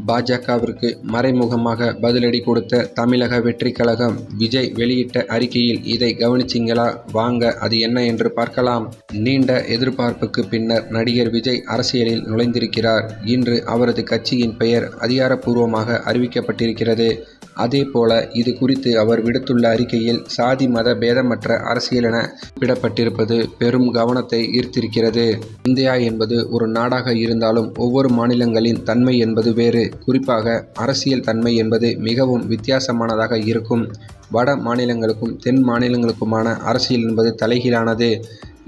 பாஜகவிற்கு மறைமுகமாக பதிலடி கொடுத்த தமிழக வெற்றிக் கழகம். விஜய் வெளியிட்ட அறிக்கையில் இதை கவனிச்சிங்களா? வாங்க அது என்ன என்று பார்க்கலாம். நீண்ட எதிர்பார்ப்புக்கு பின்னர் நடிகர் விஜய் அரசியலில் நுழைந்திருக்கிறார். இன்று அவரது கட்சியின் பெயர் அதிகாரப்பூர்வமாக அறிவிக்கப்பட்டிருக்கிறது. அதேபோல இது குறித்து அவர் விடுத்துள்ள அறிக்கையில் சாதி மத பேதமற்ற அரசியல் என குறிப்பிடப்பட்டிருப்பது பெரும் கவனத்தை ஈர்த்திருக்கிறது. இந்தியா என்பது ஒரு நாடாக இருந்தாலும் ஒவ்வொரு மாநிலங்களின் தன்மை என்பது வேறு. குறிப்பாக அரசியல் தன்மை என்பது மிகவும் வித்தியாசமானதாக இருக்கும். வட மாநிலங்களுக்கும் தென் மாநிலங்களுக்குமான அரசியல் என்பது தலைகீழானது.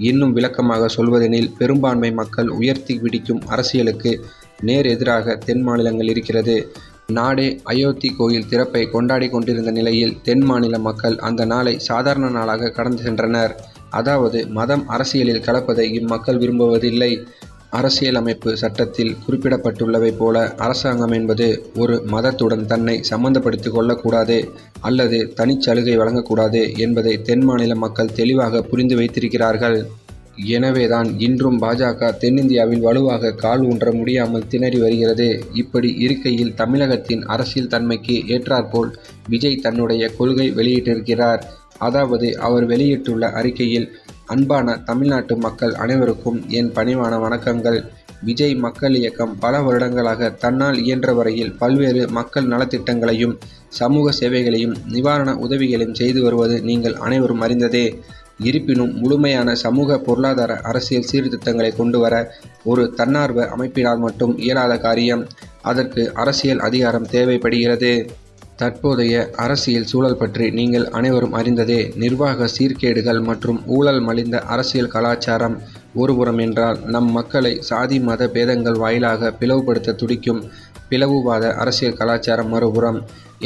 இன்னும் விளக்கமாக சொல்வதெனில் பெரும்பான்மை மக்கள் உயர்த்தி பிடிக்கும் அரசியலுக்கு நேர் எதிராக தென் மாநிலங்கள் இருக்கிறது. நாடே அயோத்தி கோயில் திறப்பை கொண்டாடி கொண்டிருந்த நிலையில் தென் மாநில மக்கள் அந்த நாளை சாதாரண நாளாக கடந்து சென்றனர். அதாவது மதம் அரசியலில் கலப்பதை இம்மக்கள் விரும்புவதில்லை. அரசியலமைப்பு சட்டத்தில் குறிப்பிடப்பட்டுள்ளவை போல அரசாங்கம் என்பது ஒரு மதத்துடன் தன்னை சம்பந்தப்படுத்திக் கொள்ளக்கூடாது அல்லது தனிச்சலுகை வழங்கக்கூடாது என்பதை தென் மாநில மக்கள் தெளிவாக புரிந்து வைத்திருக்கிறார்கள். எனவேதான் இன்றும் பாஜக தென்னிந்தியாவில் வலுவாக கால் ஊன்ற முடியாமல் திணறி வருகிறது. இப்படி இருக்கையில் தமிழகத்தின் அரசியல் தன்மைக்கு ஏற்றாற்போல் விஜய் தன்னுடைய கொள்கை வெளியிட்டிருக்கிறார். அதாவது அவர் வெளியிட்டுள்ள அறிக்கையில், அன்பான தமிழ்நாட்டு மக்கள் அனைவருக்கும் என் பணிவான வணக்கங்கள். விஜய் மக்கள் இயக்கம் பல வருடங்களாக தன்னால் இயன்ற வரையில் பல்வேறு மக்கள் நலத்திட்டங்களையும் சமூக சேவைகளையும் நிவாரண உதவிகளையும் செய்து வருவது நீங்கள் அனைவரும் அறிந்ததே. இருப்பினும் முழுமையான சமூக பொருளாதார அரசியல் சீர்திருத்தங்களை கொண்டு வர ஒரு தன்னார்வ அமைப்பினால் மட்டும் இயலாத காரியம். அதற்கு அரசியல் அதிகாரம் தேவைப்படுகிறது. தற்போதைய அரசியல் சூழல் பற்றி நீங்கள் அனைவரும் அறிந்ததே. நிர்வாக சீர்கேடுகள் மற்றும் ஊழல் மலிந்த அரசியல் கலாச்சாரம் ஒருபுறம் என்றால், நம் மக்களை சாதி மத பேதங்கள் வாயிலாக பிளவுபடுத்த துடிக்கும் பிளவுவாத அரசியல் கலாச்சாரம் மறுபுறம்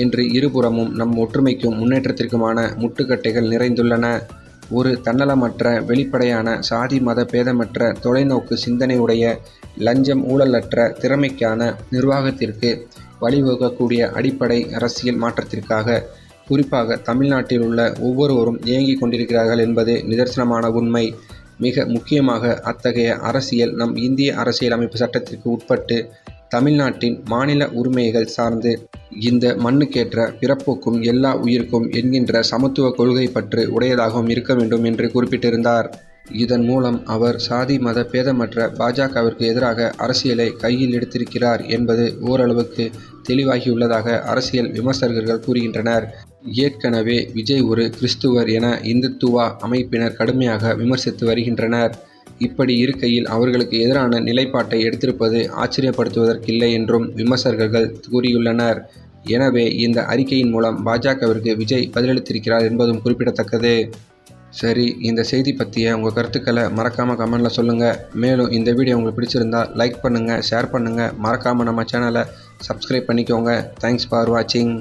என்று இருபுறமும் நம் ஒற்றுமைக்கும் முன்னேற்றத்திற்குமான முட்டுக்கட்டைகள் நிறைந்துள்ளன. ஒரு தன்னலமற்ற வெளிப்படையான சாதி மத பேதமற்ற தொலைநோக்கு சிந்தனையுடைய லஞ்சம் ஊழலற்ற திறமைக்கான நிர்வாகத்திற்கு வழிவகுக்கக்கூடிய அடிப்படை அரசியல் மாற்றத்திற்காக குறிப்பாக தமிழ்நாட்டில் உள்ள ஒவ்வொருவரும் இயங்கிக் கொண்டிருக்கிறார்கள் என்பது நிதர்சனமான உண்மை. மிக முக்கியமாக அத்தகைய அரசியல் நம் இந்திய அரசியலமைப்பு சட்டத்திற்கு உட்பட்டு தமிழ்நாட்டின் மாநில உரிமைகள் சார்ந்து இந்த மண்ணுக்கேற்ற பிறப்போக்கும் எல்லா உயிருக்கும் என்கின்ற சமத்துவ கொள்கை பற்று உடையதாகவும் இருக்க வேண்டும் என்று குறிப்பிட்டிருந்தார். இதன் மூலம் அவர் சாதி மத பேதமற்ற பாஜகவிற்கு எதிராக அரசியலை கையில் எடுத்திருக்கிறார் என்பது ஓரளவுக்கு தெளிவாகியுள்ளதாக அரசியல் விமர்சகர்கள் கூறுகின்றனர். ஏற்கனவே விஜய் ஒரு கிறிஸ்துவர் என இந்துத்துவா அமைப்பினர் கடுமையாக விமர்சித்து வருகின்றனர். இப்படி இருக்கையில் அவர்களுக்கு எதிரான நிலைப்பாட்டை எடுத்திருப்பது ஆச்சரியப்படுத்துவதற்கில்லை என்றும் விமர்சகர்கள் கூறியுள்ளனர். எனவே இந்த அறிக்கையின் மூலம் பாஜகவிற்கு விஜய் பதிலளித்திருக்கிறார் என்பதும் குறிப்பிடத்தக்கது. சரி, இந்த செய்தி பற்றிய உங்கள் கருத்துக்களை மறக்காமல் கமெண்டில் சொல்லுங்கள். மேலும் இந்த வீடியோ உங்களுக்கு பிடிச்சிருந்தா லைக் பண்ணுங்கள், ஷேர் பண்ணுங்கள், மறக்காமல் நம்ம சேனலை சப்ஸ்கிரைப் பண்ணிக்கோங்க. தேங்க்ஸ் ஃபார் வாட்சிங்.